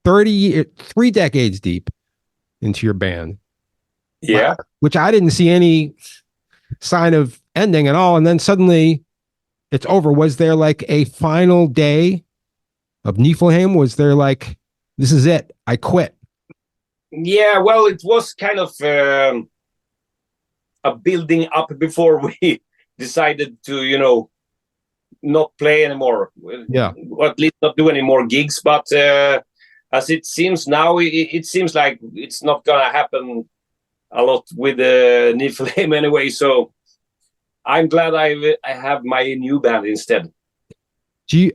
were 3 decades deep into your band. Yeah. Which I didn't see any sign of ending at all. And then suddenly it's over. Was there like a final day of Nifelheim? Was there like, this is it, I quit? Yeah, well, it was kind of a building up before we decided to, not play anymore. Yeah. Or at least not do any more gigs. But as it seems now, it seems like it's not going to happen a lot with Nifelheim anyway. So I'm glad I have my new band instead. Do you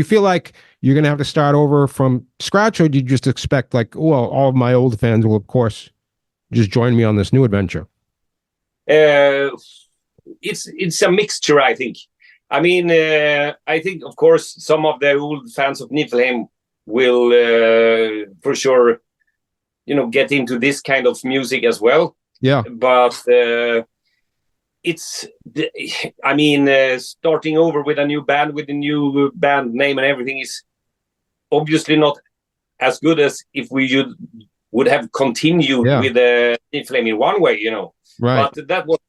feel like you're going to have to start over from scratch, or do you just expect like, well, all of my old fans will, of course, just join me on this new adventure? It's a mixture, I think. I mean, I think, of course, some of the old fans of Nifelheim will, for sure, get into this kind of music as well. Yeah. But starting over with a new band, with a new band name and everything is obviously not as good as if we would have continued with Nifelheim in one way, Right. But that was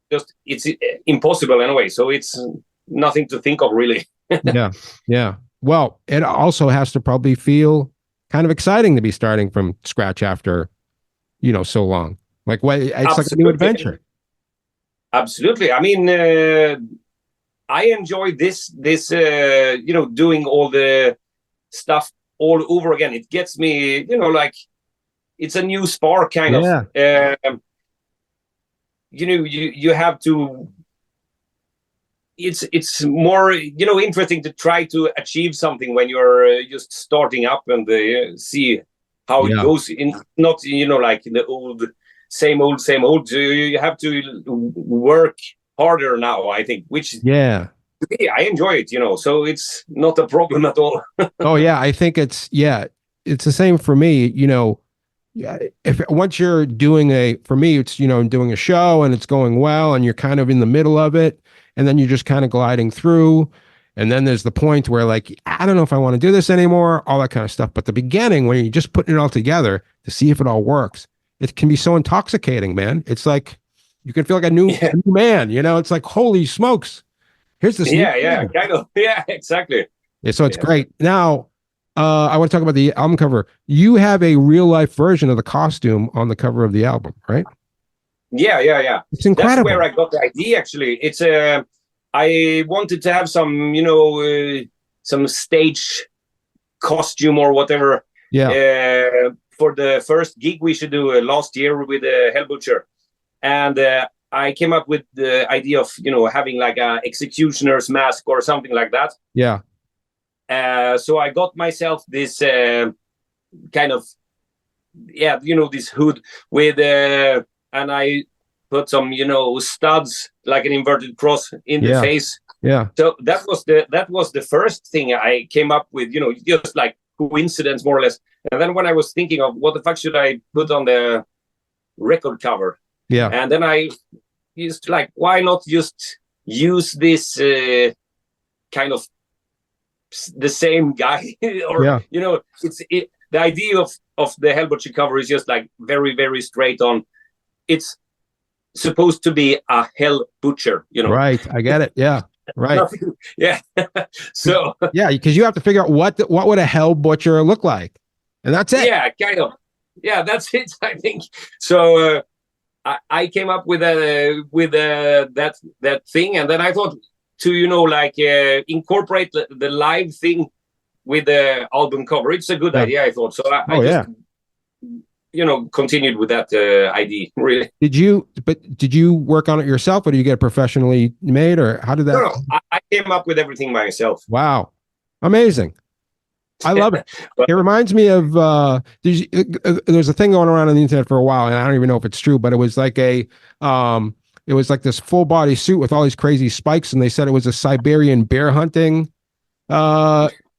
it's impossible anyway. So it's nothing to think of, really. Yeah. Yeah. Well, it also has to probably feel kind of exciting to be starting from scratch after, so long. Like, what? It's Absolutely. Like a new adventure. Absolutely. I mean, I enjoy this, doing all the stuff all over again. It gets me, like it's a new spark kind of. You have to. It's more, interesting to try to achieve something when you're just starting up and see how it goes. In not, like in the old. Same old. You have to work harder now, I think, which I enjoy it, so it's not a problem at all. Oh yeah, I think it's the same for me. If once you're doing for me, it's doing a show and it's going well and you're kind of in the middle of it, and then you're just kind of gliding through, and then there's the point where like, I don't know if I want to do this anymore, all that kind of stuff. But the beginning, when you're just putting it all together to see if it all works, it can be so intoxicating, man. It's like you can feel like a new man, It's like, holy smokes, here's this. Kind of. Yeah, exactly. Yeah, so it's great. Now, I want to talk about the album cover. You have a real life version of the costume on the cover of the album, right? Yeah. It's incredible. That's where I got the idea. Actually, it's I wanted to have some, some stage costume or whatever. Yeah. For the first gig we should do last year with Hellbutcher, and I came up with the idea of having like a executioner's mask or something like that. Yeah. So I got myself this kind of this hood with and I put some studs like an inverted cross in the face. Yeah. So that was the first thing I came up with. Just like coincidence, more or less. And then when I was thinking of what the fuck should I put on the record cover, and then I used like, why not just use this kind of the same guy, or the idea of the Hellbutcher cover is just like very, very straight on. It's supposed to be a Hellbutcher, Right, I get it. Yeah. Right. Yeah. So because you have to figure out what would a Hellbutcher look like, and that's it. Yeah, kind of. Yeah, that's it, I think. So I came up with that thing, and then I thought to incorporate the live thing with the album cover. It's a good idea, I thought. So I just continued with that idea. Really. Did you work on it yourself, or did you get it professionally made, or how did that? No, I came up with everything myself. Wow, amazing! I love it. It reminds me of there's a thing going around on the internet for a while, and I don't even know if it's true, but it was like it was like this full body suit with all these crazy spikes, and they said it was a Siberian bear hunting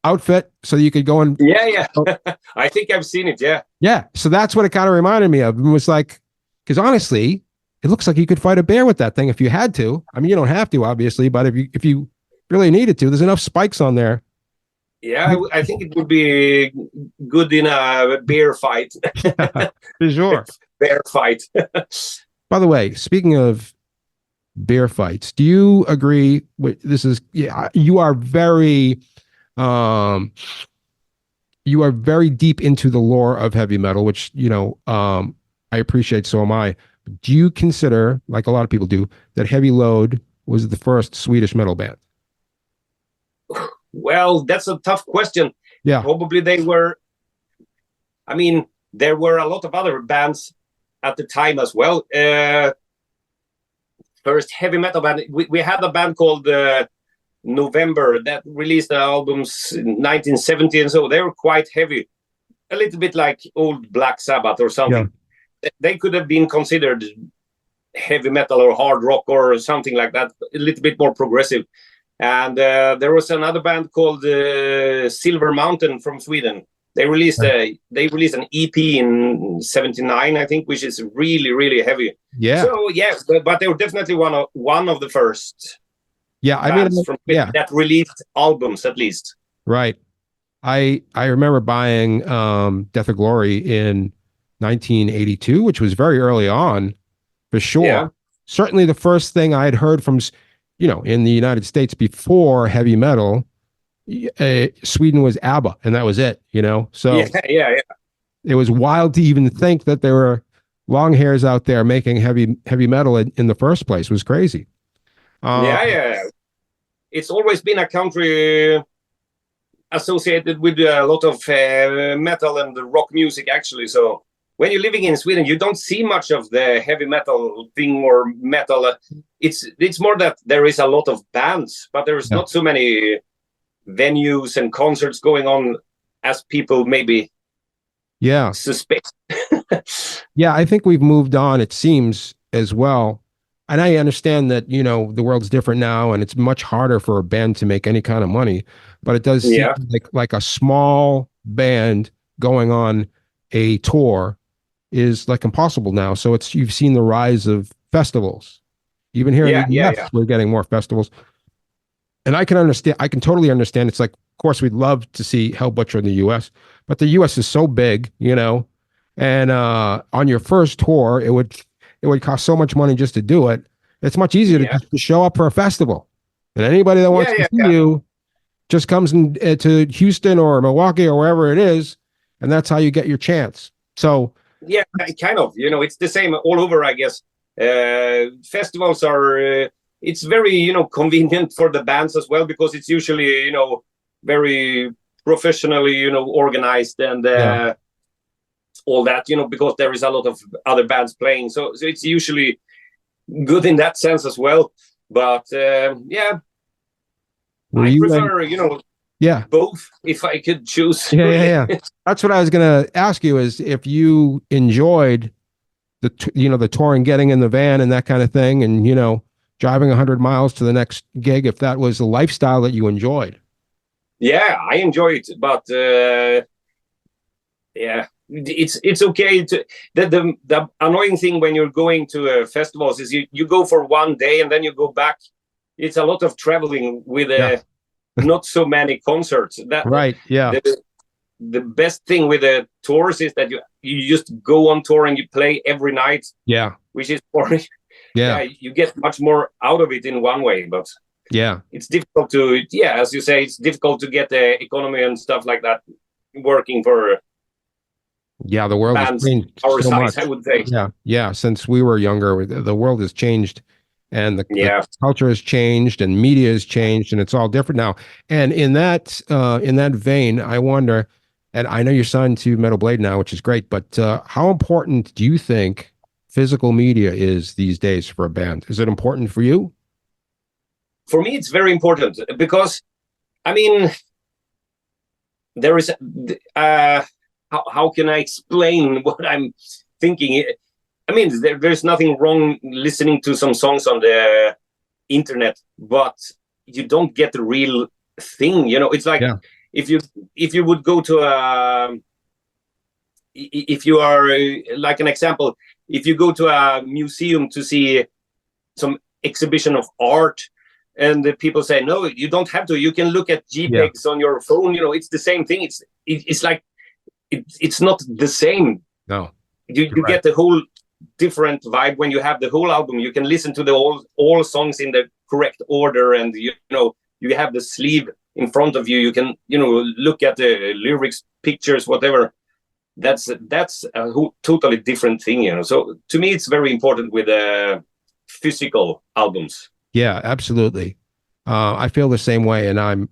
outfit, so you could go and I think I've seen it. Yeah, so that's what it kind of reminded me of. It was like, because honestly, it looks like you could fight a bear with that thing if you had to. I mean, you don't have to, obviously, but if you really needed to, there's enough spikes on there. Yeah, I think it would be good in a bear fight. Yeah, for sure. Bear fight. By the way, speaking of bear fights, do you agree with this? Is yeah, um you are very deep into the lore of heavy metal, which I appreciate. So am I. Do you consider, like a lot of people do, that Heavy Load was the first Swedish metal band? Well, that's a tough question. Yeah. Probably they were. I mean, there were a lot of other bands at the time as well. First heavy metal band, we had a band called November that released the albums in 1970, and so they were quite heavy, a little bit like old Black Sabbath or something. Yeah. They could have been considered heavy metal or hard rock or something like that, a little bit more progressive. And there was another band called Silver Mountain from Sweden. They released an EP in '79, I think, which is really, really heavy. Yeah. So yeah, but they were definitely one of the first. Yeah, I mean, that released albums at least. Right. I remember buying Death of Glory in 1982, which was very early on, for sure. Yeah. Certainly the first thing I had heard from, in the United States before heavy metal, Sweden was ABBA, and that was it, So yeah. It was wild to even think that there were long hairs out there making heavy metal in the first place. It was crazy. Yeah. It's always been a country associated with a lot of metal and rock music, actually. So when you're living in Sweden, you don't see much of the heavy metal thing or metal. It's more that there is a lot of bands, but there's not so many venues and concerts going on as people maybe suspect. Yeah, I think we've moved on, it seems, as well. And I understand that, the world's different now and it's much harder for a band to make any kind of money, but it does seem like a small band going on a tour is like impossible now. So you've seen the rise of festivals. Even here in the US, we're getting more festivals. And I can totally understand. It's like, of course, we'd love to see Hellbutcher in the US, but the US is so big, and on your first tour, it would cost so much money just to do it. It's much easier to show up for a festival. And anybody that wants to see you just comes to Houston or Milwaukee or wherever it is, and that's how you get your chance. So yeah, kind of. It's the same all over, I guess. Festivals are it's very convenient for the bands as well, because it's usually very professionally organized and all that, because there is a lot of other bands playing. So it's usually good in that sense as well. But I prefer, both if I could choose. Yeah. That's what I was going to ask you, is if you enjoyed the touring, getting in the van and that kind of thing, and, driving 100 miles to the next gig, if that was the lifestyle that you enjoyed. Yeah, I enjoy it, but it's okay to the annoying thing when you're going to festivals is you go for one day and then you go back. It's a lot of traveling with not so many concerts. The best thing with the tours is that you just go on tour and you play every night. Yeah, which is boring. Yeah, you get much more out of it in one way, but it's difficult to as you say, it's difficult to get the economy and stuff like that working for the world has changed our so size, much. I would say. Yeah, since we were younger, the world has changed, and the culture has changed, and media has changed, and it's all different now. And in that vein, I wonder, and I know you're signed to Metal Blade now, which is great, but how important do you think physical media is these days for a band? Is it important for you? For me, it's very important, because I mean, there is how can I explain what I'm thinking? I mean, there's nothing wrong listening to some songs on the internet, but you don't get the real thing. It's like if you would go to if you are like an example, if you go to a museum to see some exhibition of art, And the people say, no, you don't have to. You can look at JPEGs on your phone. You know, it's the same thing. It's like it's not the same. No, you get the whole different vibe when you have the whole album. You can listen to the all songs in the correct order, and you know you have the sleeve in front of you. You can look at the lyrics, pictures, whatever. That's a totally different thing. You know, so to me, it's very important with physical albums. Yeah, absolutely. I feel the same way, and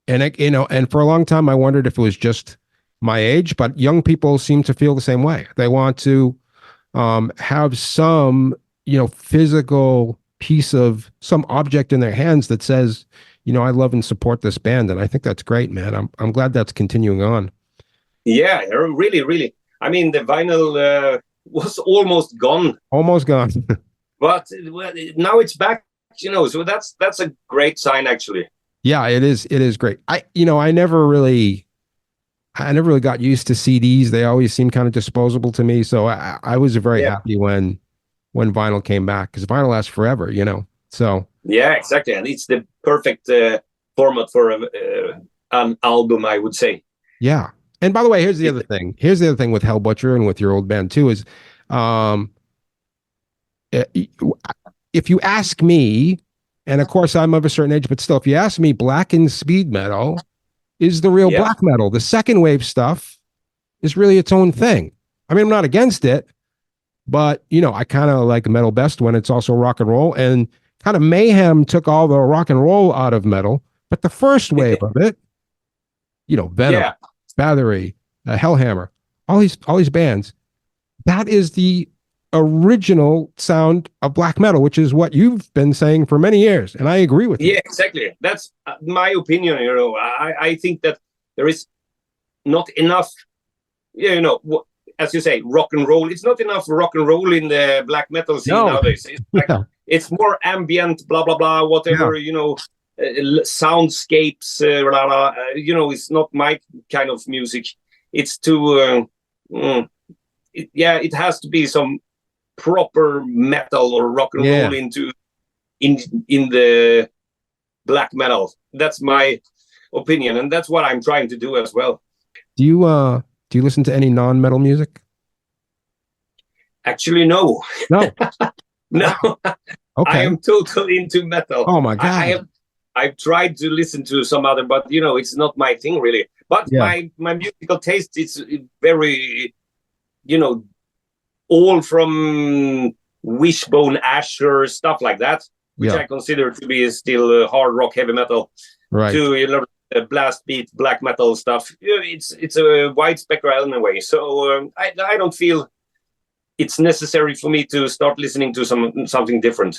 and for a long time I wondered if it was just my age, but young people seem to feel the same way. They want to have some, physical piece of some object in their hands that says, I love and support this band, and I think that's great, man. I'm glad that's continuing on. Yeah, really, really. I mean, the vinyl was almost gone. Almost gone. But now it's back. So that's a great sign, actually. Yeah, it is. It is great. I never really got used to CDs. They always seemed kind of disposable to me. So I was very happy when vinyl came back, because vinyl lasts forever, So yeah, exactly, and it's the perfect format for an album, I would say. Yeah, and by the way, here's the other thing. Here's the other thing with Hellbutcher and with your old band too is, if you ask me, and of course I'm of a certain age, but still, if you ask me, black and speed metal is the real black metal. The second wave stuff is really its own thing. I mean, I'm not against it, but I kind of like metal best when it's also rock and roll, and kind of Mayhem took all the rock and roll out of metal. But the first wave of it, Venom, Bathory, Hellhammer, all these bands, that is the original sound of black metal, which is what you've been saying for many years, and I agree with you. Yeah, exactly. That's my opinion. I think that there is not enough, as you say, rock and roll. It's not enough rock and roll in the black metal scene nowadays. It's it's more ambient, blah blah blah, whatever. Soundscapes, blah, blah, it's not my kind of music. It's too it has to be some proper metal or rock and roll in the black metal. That's my opinion, and that's what I'm trying to do as well. Do you listen to any non-metal music? Actually, no. No. No. Okay. I am totally into metal. Oh my god. I've tried to listen to some other, but it's not my thing really. But my musical taste is very, all from Wishbone, Asher, stuff like that, which I consider to be still hard rock, heavy metal, right? To blast beat, black metal stuff. It's a wide spectrum anyway. So I don't feel it's necessary for me to start listening to something different.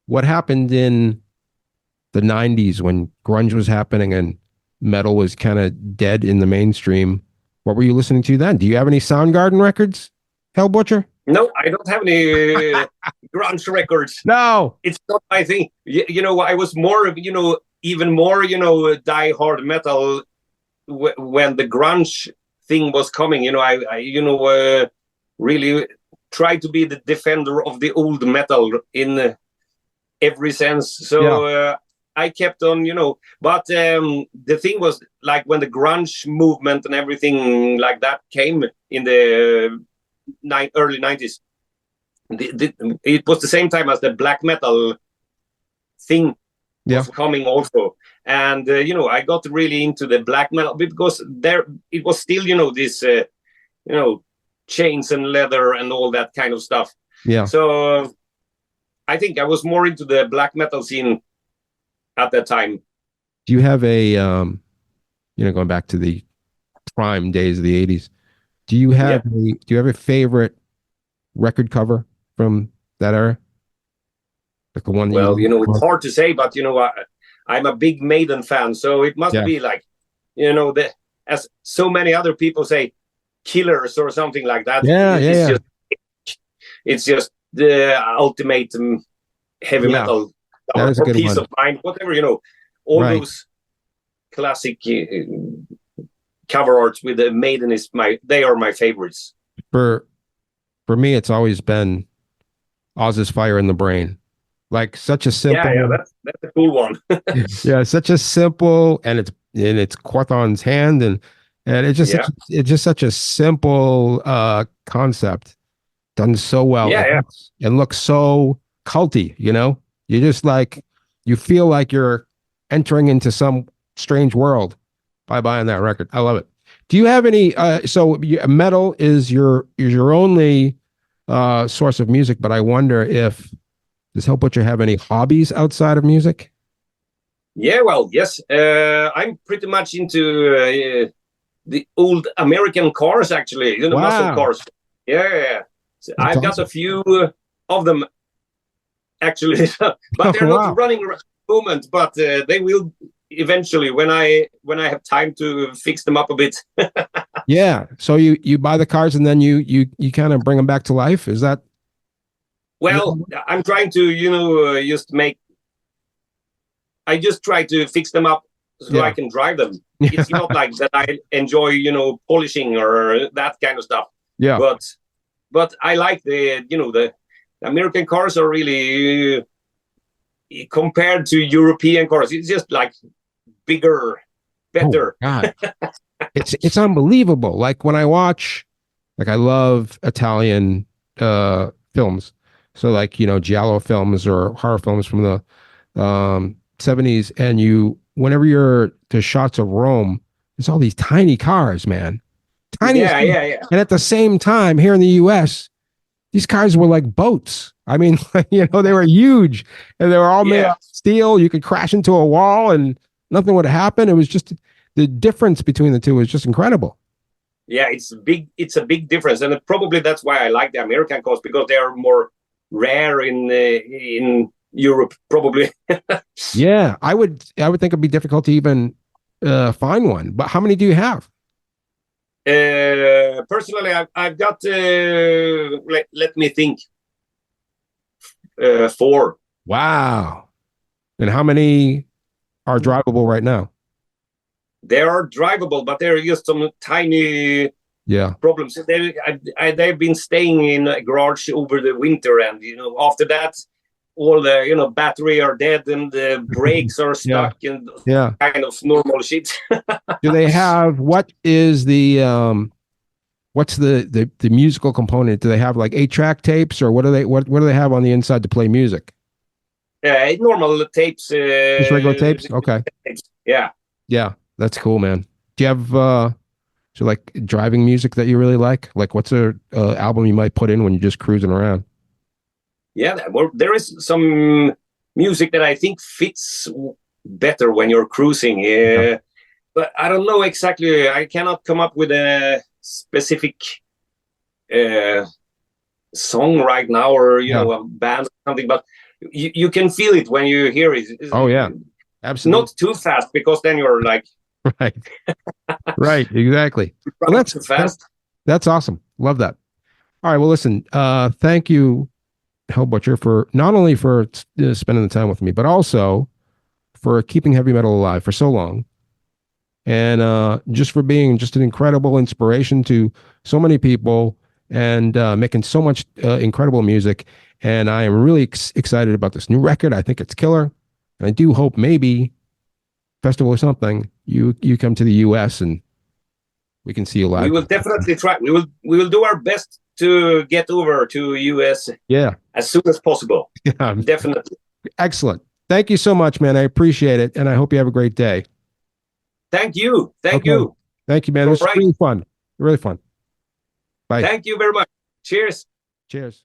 What happened in the 90s when grunge was happening and metal was kind of dead in the mainstream? What were you listening to then? Do you have any Soundgarden records, Hellbutcher? No, I don't have any grunge records. No, it's not my thing. I was more of, even more, die-hard metal when the grunge thing was coming. I really tried to be the defender of the old metal in every sense. So I kept on, but the thing was, like, when the grunge movement and everything like that came in the early 90s, it was the same time as the black metal thing was coming also. And, I got really into the black metal because it was still, this, chains and leather and all that kind of stuff. Yeah. So I think I was more into the black metal scene at that time. Do you have a, going back to the prime days of the 80s, do you have a favorite record cover from that era? Like the one that it's hard to say, but I'm a big Maiden fan, so it must be like, as so many other people say, Killers or something like that. It's just the ultimate heavy metal. That is a good Peace one. of Mind, whatever, all those classic cover arts with the Maiden they are my favorites. For me, it's always been Oz's Fire in the Brain. Like such a simple. Yeah, that's a cool one. Yeah, such a simple, and it's Quorthon's hand, and it's just such a simple concept done so well. Yeah, It looks so culty, you know? You just like you feel like you're entering into some strange world by buying that record. I love it. Do you have any so metal is your only source of music, but I wonder if does Hellbutcher have any hobbies outside of music? Yeah, well, yes. I'm pretty much into the old American cars, actually. You know, muscle cars. Yeah. So I've got a few of them, actually, but they're not running at the moment. But they will eventually when I have time to fix them up a bit. Yeah. So you buy the cars and then you kind of bring them back to life. Is that? Well, I'm trying to I just try to fix them up so I can drive them. It's not like that I enjoy polishing or that kind of stuff. Yeah. But I like the American cars are really compared to European cars. It's just like bigger, better. Oh, God. It's unbelievable. Like when I watch, like I love Italian films. So like, giallo films or horror films from the 70s, and whenever you're to shots of Rome, there's all these tiny cars, man. Tiny. Yeah. And at the same time, here in the US, these cars were like boats. I mean, they were huge and they were all made of steel. You could crash into a wall and nothing would happen. It was just the difference between the two was just incredible. Yeah, it's a big difference, and probably that's why I like the American cars, because they are more rare in Europe, probably. Yeah, I would think it'd be difficult to even find one. But how many do you have? Personally, I've got let me think, 4. Wow. And how many are drivable right now? They are drivable, but there are just some tiny problems. They've been staying in a garage over the winter, and after that, all the battery are dead and the brakes are stuck and kind of normal shit. Do they have what's the musical component? Do they have like 8-track tapes, or what do they have on the inside to play music? Normal tapes. Just regular tapes? Okay. Yeah, that's cool, man. Do you have like driving music that you really like? Like what's a album you might put in when you're just cruising around? Yeah, well, there is some music that I think fits better when you're cruising. But I don't know exactly. I cannot come up with a specific song right now, or a band or something. But you can feel it when you hear it. Oh yeah, absolutely. Not too fast, because then you're like right, right, exactly. Well, that's too fast. That's awesome. Love that. All right. Well, listen. Thank you, Hellbutcher, for not only for spending the time with me, but also for keeping heavy metal alive for so long, and just for being just an incredible inspiration to so many people, and making so much incredible music. And I am really excited about this new record. I think it's killer. And I do hope maybe festival or something you come to the US and we can see you live. We will definitely try. We will do our best to get over to US as soon as possible. Yeah, definitely. Excellent. Thank you so much, man. I appreciate it, and I hope you have a great day. Thank you. Thank you, man. This was really fun. Really fun. Bye. Thank you very much. Cheers. Cheers.